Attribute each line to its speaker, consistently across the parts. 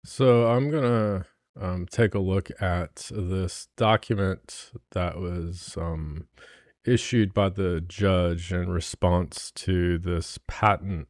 Speaker 1: So I'm gonna take a look at this document that was issued by the judge in response to this patent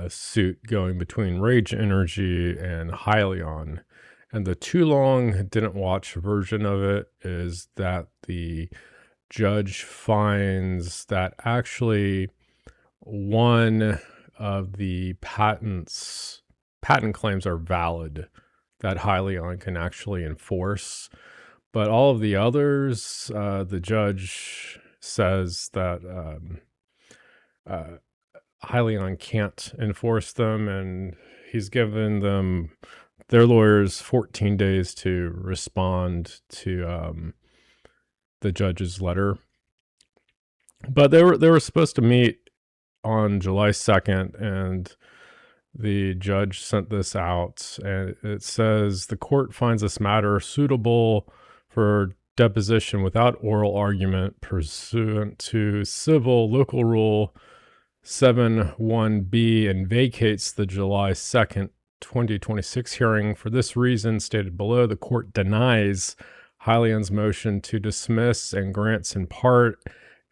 Speaker 1: suit going between Rage Energy and HYLN. And the too long didn't watch version of it is that the judge finds that actually one of the patent claims are valid that Hyliion can actually enforce, but all of the others, the judge says that uh, Hyliion can't enforce them, and he's given their lawyers 14 days to respond to the judge's letter. But they were supposed to meet on July 2nd, and the judge sent this out, and it says the court finds this matter suitable for deposition without oral argument pursuant to Civil Local Rule 71B and vacates the July 2nd, 2026 hearing. For this reason stated below, the court denies Hyliion's motion to dismiss and grants in part,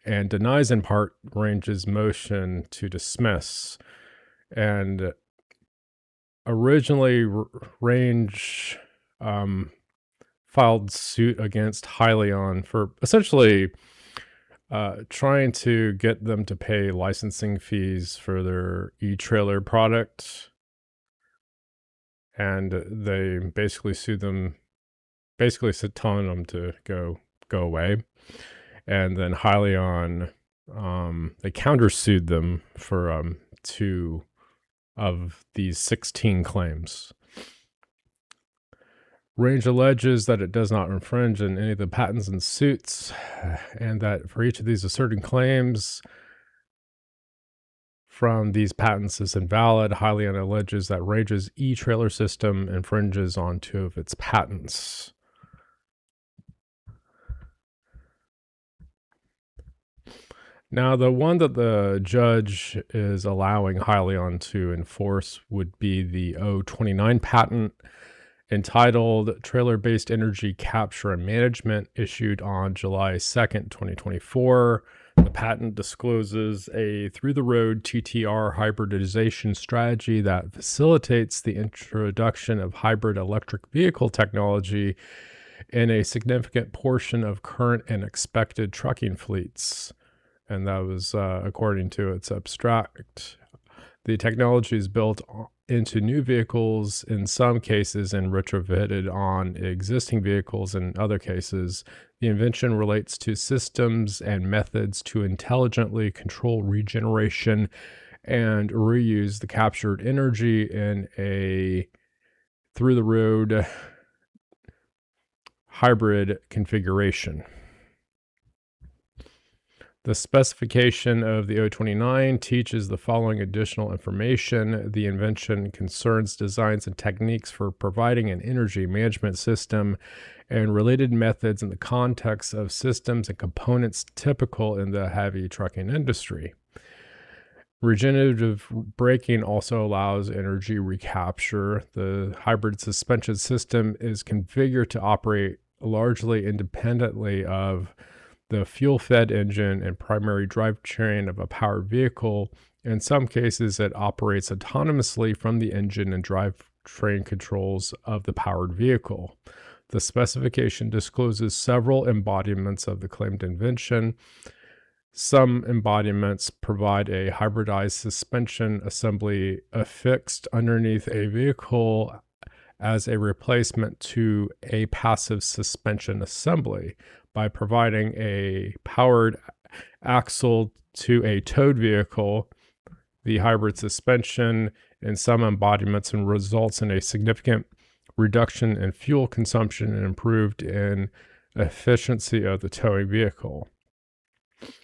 Speaker 1: and denies in part Range's motion to dismiss. And originally, Range filed suit against Hyliion for essentially trying to get them to pay licensing fees for their e-trailer product. And they basically sued them, basically telling them to go away. And then Hyliion, they countersued them for 2 of these 16 claims. Range alleges that it does not infringe on any of the patents and suits, and that for each of these asserted claims from these patents is invalid. Hyliion alleges that Range's e-trailer system infringes on 2 of its patents. Now, the one that the judge is allowing Hyliion to enforce would be the 029 patent entitled Trailer-Based Energy Capture and Management, issued on July 2nd, 2024. The patent discloses a through-the-road TTR hybridization strategy that facilitates the introduction of hybrid electric vehicle technology in a significant portion of current and expected trucking fleets. And that was according to its abstract. The technology is built into new vehicles in some cases and retrofitted on existing vehicles in other cases. The invention relates to systems and methods to intelligently control regeneration and reuse the captured energy in a through-the-road hybrid configuration. The specification of the 029 teaches the following additional information. The invention concerns designs and techniques for providing an energy management system and related methods in the context of systems and components typical in the heavy trucking industry. Regenerative braking also allows energy recapture. The hybrid suspension system is configured to operate largely independently of the fuel-fed engine and primary drivetrain of a powered vehicle. In some cases, it operates autonomously from the engine and drivetrain controls of the powered vehicle. The specification discloses several embodiments of the claimed invention. Some embodiments provide a hybridized suspension assembly affixed underneath a vehicle as a replacement to a passive suspension assembly. By providing a powered axle to a towed vehicle, the hybrid suspension in some embodiments and results in a significant reduction in fuel consumption and improved in efficiency of the towing vehicle.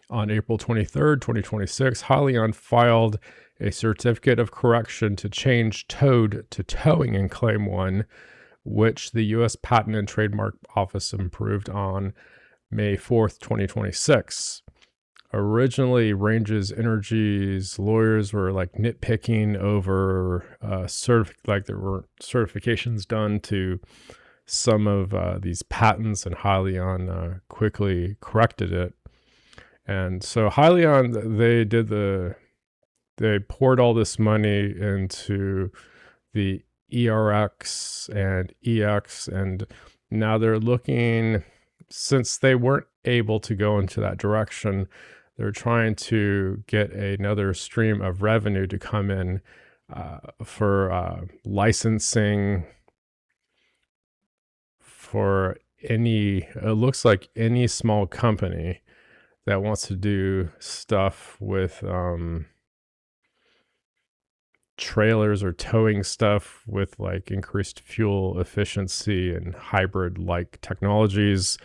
Speaker 1: On April 23rd, 2026, Hyliion filed a certificate of correction to change towed to towing in Claim 1, which the U.S. Patent and Trademark Office approved on May 4th, 2026. originally Range's Energy's lawyers were like nitpicking over like there were certifications done to some of these patents, and HYLN quickly corrected it. And so HYLN, they poured all this money into the ERX and EX, and now they're looking, since they weren't able to go into that direction, they're trying to get another stream of revenue to come in for licensing for it looks like any small company that wants to do stuff with trailers or towing stuff with like increased fuel efficiency and hybrid like technologies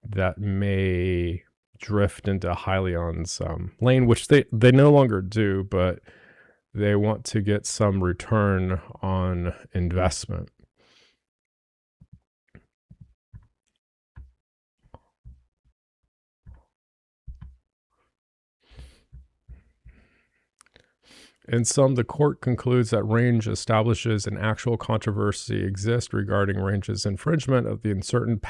Speaker 1: that may drift into HYLN's lane, which they no longer do, but they want to get some return on investment. In sum, the court concludes that Range establishes an actual controversy exists regarding Range's infringement of the asserted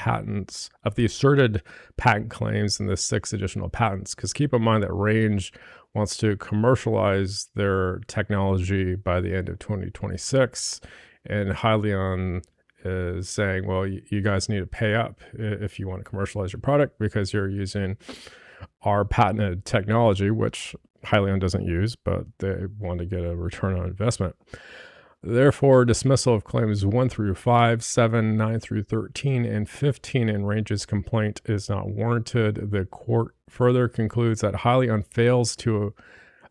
Speaker 1: patent claims in the 6 additional patents. Because keep in mind that Range wants to commercialize their technology by the end of 2026, and HYLN is saying, well, you guys need to pay up if you want to commercialize your product because you're using our patented technology, which HYLN doesn't use, but they want to get a return on investment. Therefore, dismissal of claims 1 through 5, 7, 9 through 13, and 15 in Range's complaint is not warranted. The court further concludes that HYLN fails to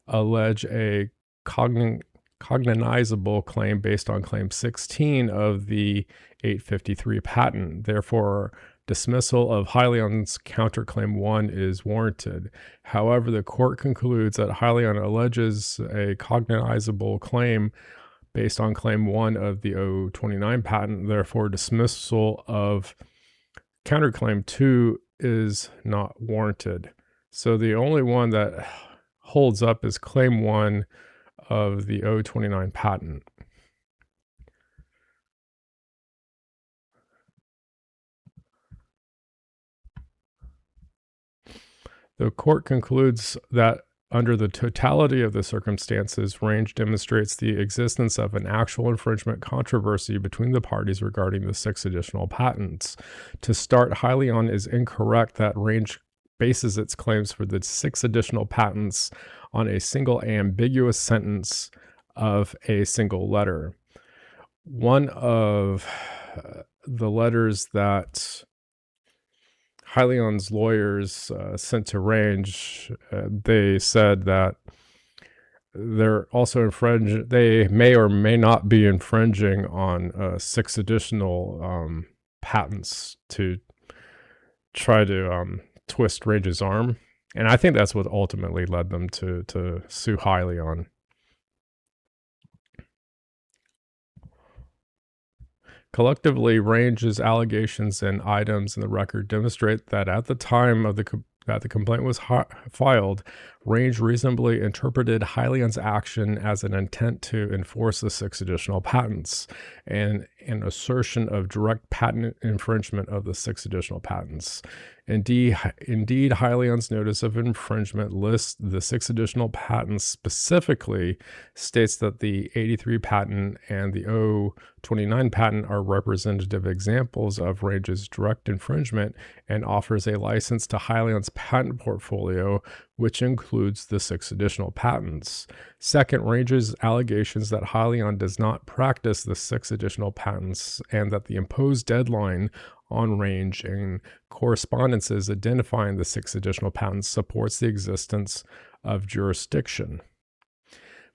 Speaker 1: allege a cognizable claim based on claim 16 of the 853 patent. Therefore, dismissal of HYLN's counterclaim 1 is warranted. However, the court concludes that HYLN alleges a cognizable claim based on claim 1 of the 029 patent. Therefore, dismissal of counterclaim 2 is not warranted. So the only one that holds up is claim 1 of the 029 patent. The court concludes that under the totality of the circumstances, Range demonstrates the existence of an actual infringement controversy between the parties regarding the 6 additional patents. To start, HYLN is incorrect that Range bases its claims for the 6 additional patents on a single ambiguous sentence of a single letter. One of the letters that HYLN's lawyers sent to Range, they said that they're also they may or may not be infringing on 6 additional patents to try to twist Range's arm. And I think that's what ultimately led them to sue HYLN. Collectively, Range's allegations and items in the record demonstrate that at the time of that the complaint was filed, Range reasonably interpreted HYLN's action as an intent to enforce the 6 additional patents and an assertion of direct patent infringement of the 6 additional patents. Indeed, HYLN's notice of infringement lists the 6 additional patents specifically, states that the 83 patent and the 029 patent are representative examples of Range's direct infringement, and offers a license to HYLN's patent portfolio, which includes the 6 additional patents. Second, Range's allegations that HYLN does not practice the 6 additional patents and that the imposed deadline on Range and correspondences identifying the 6 additional patents supports the existence of jurisdiction.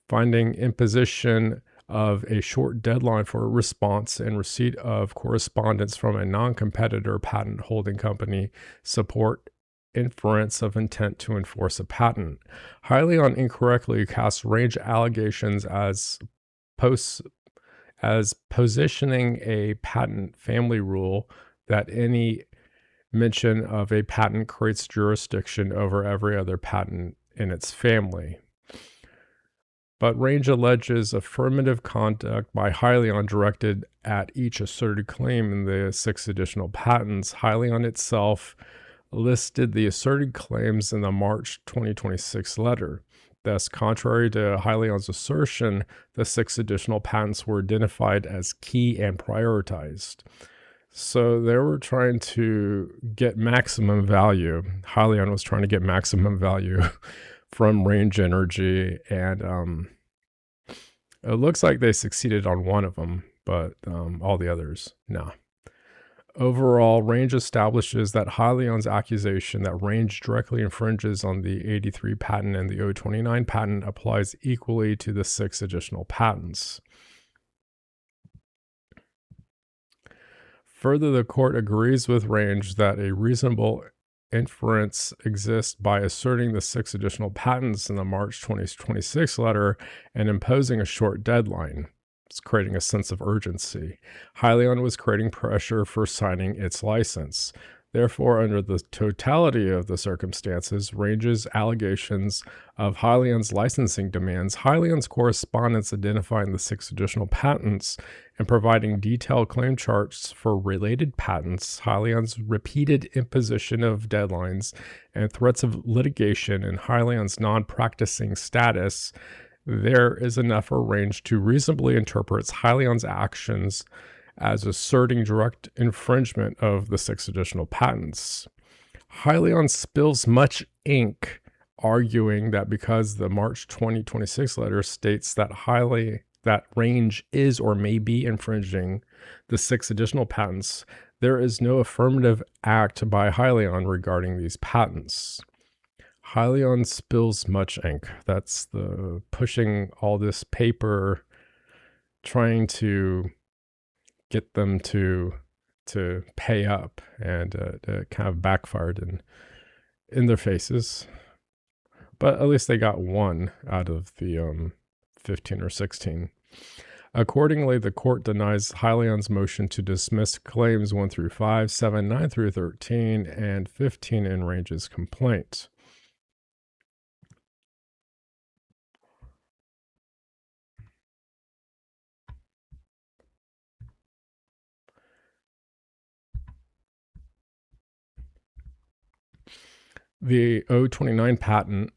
Speaker 1: Finding imposition of a short deadline for a response and receipt of correspondence from a non-competitor patent holding company support inference of intent to enforce a patent. HYLN incorrectly casts Range allegations as positioning a patent family rule that any mention of a patent creates jurisdiction over every other patent in its family. But Range alleges affirmative conduct by HYLN directed at each asserted claim in the 6 additional patents. HYLN itself listed the asserted claims in the March 2026 letter. Thus, contrary to HYLN's assertion, the 6 additional patents were identified as key and prioritized. So they were trying to get maximum value. HYLN was trying to get maximum value from Range Energy, and it looks like they succeeded on one of them, but all the others, no. Overall, Range establishes that HYLN's accusation that Range directly infringes on the 83 patent and the 029 patent applies equally to the 6 additional patents. Further, the court agrees with Range that a reasonable inference exists by asserting the 6 additional patents in the March 2026 letter and imposing a short deadline. It's creating a sense of urgency. HYLN was creating pressure for signing its license. Therefore, under the totality of the circumstances, Range's allegations of HYLN's licensing demands, HYLN's correspondence identifying the 6 additional patents, and providing detailed claim charts for related patents, HYLN's repeated imposition of deadlines, and threats of litigation, and HYLN's non-practicing status, there is enough for Range to reasonably interpret HYLN's actions as asserting direct infringement of the 6 additional patents. HYLN spills much ink arguing that because the March 2026 letter states that Range is or may be infringing the 6 additional patents, there is no affirmative act by HYLN regarding these patents. HYLN spills much ink. That's the pushing all this paper, trying to get them to pay up, and it kind of backfired in their faces. But at least they got one out of the 15 or 16. Accordingly, the court denies HYLN's motion to dismiss claims 1 through 5, 7, 9 through 13, and 15 in Range's complaint. The 029 patent,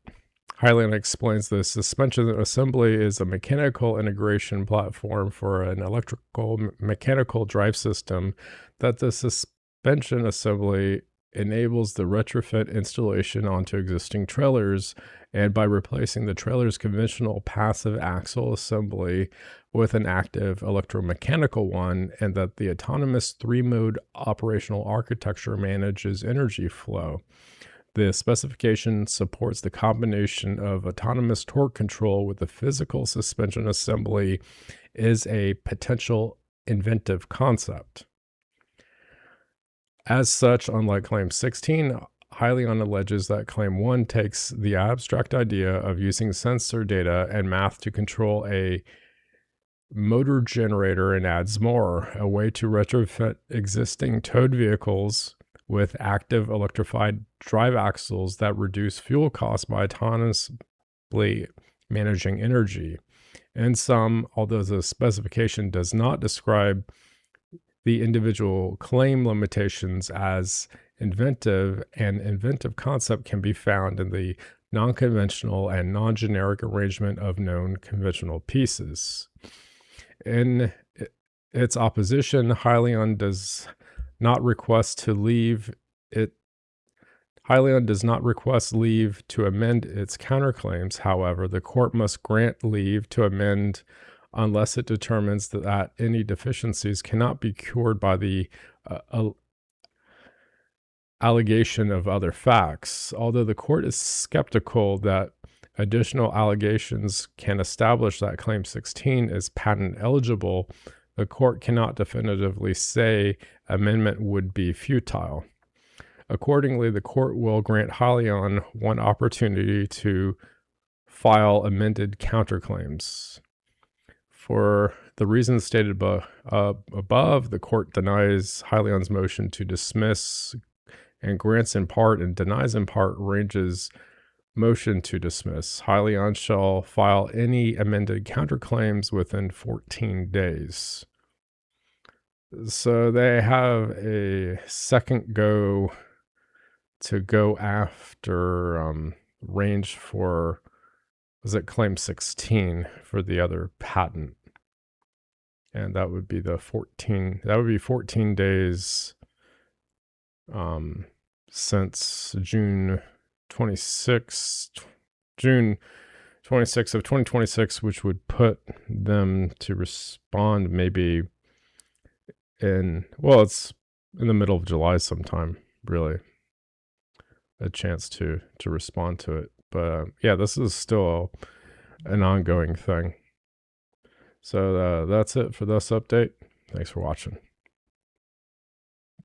Speaker 1: HYLN explains the suspension assembly is a mechanical integration platform for an electrical mechanical drive system that the suspension assembly enables the retrofit installation onto existing trailers, and by replacing the trailer's conventional passive axle assembly with an active electromechanical one, and that the autonomous 3-mode operational architecture manages energy flow. The specification supports the combination of autonomous torque control with the physical suspension assembly is a potential inventive concept. As such, unlike Claim 16, HYLN alleges that Claim 1 takes the abstract idea of using sensor data and math to control a motor generator and adds more, a way to retrofit existing towed vehicles with active electrified drive axles that reduce fuel costs by autonomously managing energy. In sum, although the specification does not describe the individual claim limitations as inventive, an inventive concept can be found in the non-conventional and non-generic arrangement of known conventional pieces. In its opposition, HYLN does not request leave to amend its counterclaims. However, the court must grant leave to amend unless it determines that any deficiencies cannot be cured by the allegation of other facts. Although the court is skeptical that additional allegations can establish that Claim 16 is patent eligible, the court cannot definitively say amendment would be futile. Accordingly, the court will grant HYLN one opportunity to file amended counterclaims. For the reasons stated above, the court denies HYLN's motion to dismiss and grants in part and denies in part ranges motion to dismiss. HYLN shall file any amended counterclaims within 14 days. So they have a second go to go after range for, was it claim 16 for the other patent? And that would be 14 days since June 26th of 2026, which would put them to respond maybe it's in the middle of July sometime, really, a chance to respond to it. But yeah, this is still an ongoing thing. So that's it for this update. Thanks for watching.